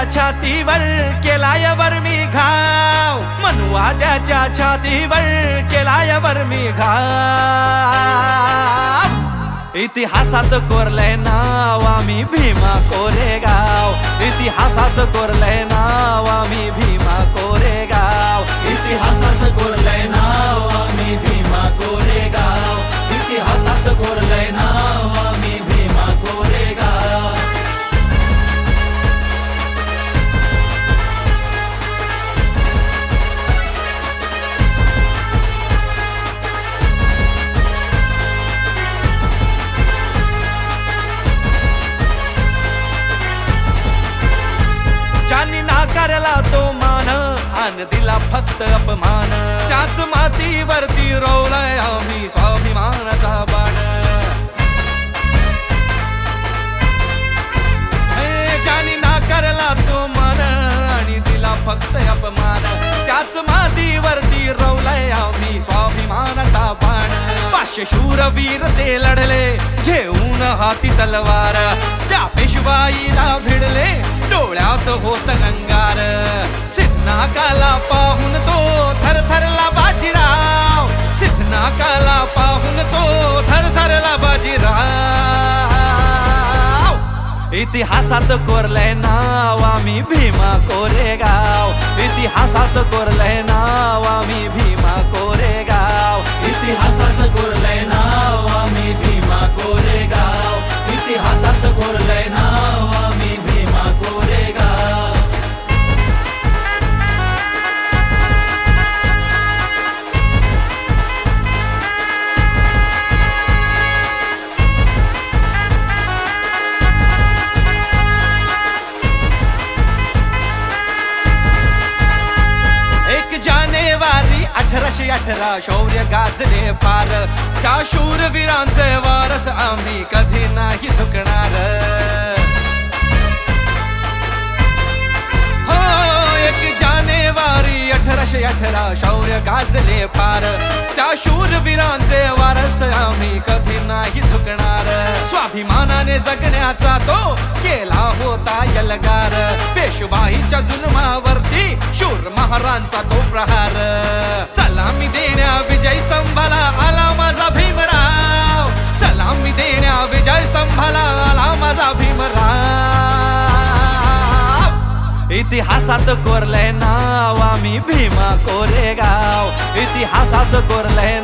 छातीवर केलाय मी घाव, मनुवाद्याच्या छातीवर केलाय मी घाव. इतिहासात कोरलंय नाव आम्ही भीमा कोरेगाव, इतिहासात कोरलंय नाव आम्ही भीमा कोरेगाव, इतिहासात कोरलंय नाव आम्ही भीमा कोरेगाव, इतिहासात कोरलंय नाव आम्ही भीमा कोरेगाव. ज्यांनी नाकारला तो मान आणि दिला फक्त अपमान, त्याच मातीवरती रोवलाय आम्ही स्वाभिमानाचा बाण. ज्यांनी नाकारला तो मान आणि दिला फक्त अपमान, त्याच मातीवरती रोवलाय आम्ही स्वाभिमानाचा बाण. 500 शूरवीर ते लढले घेऊन हाती तलवार, त्या पेशवाईला भिडले डोळ्यात होत गंगार. सिद्धनाकाला पाहून तो थरथरला बाजीराव, सिद्धनाकाला पाहून तो थरथरला बाजीराव. इतिहासात कोरलंय नाव आम्ही भीमा कोरेगाव, इतिहासात कोरलंय नाव आम्ही भीमा कोरेगाव, इतिहासात कोरलंय नाव आम्ही भीमा कोरेगाव, इतिहासात कोरलंय नाव आम्ही भीमा कोरेगाव. जानेवारी 1818 शौर्य गाजले फार, त्या शूरवीरांचे वारस आम्ही कधी नाही झुकणार. हो 1 जानेवारी 1818 शौर्य गाजले फार, त्या शूरवीरांचे वारस आम्ही कधी नाही झुकणार. स्वाभिमानाने जगण्याचा तो केला होता यलगार, पेशवाईच्या जुलमावरती शूर महारांचा तो प्रहार. सलामी देण्या विजय स्तंभाला आला माझा भीमराव, सलामी देण्या विजय स्तंभाला आला माझा भीमराव. इतिहासात कोरलंय नाव आम्ही भीमा कोरेगाव, इतिहासात कोरलंय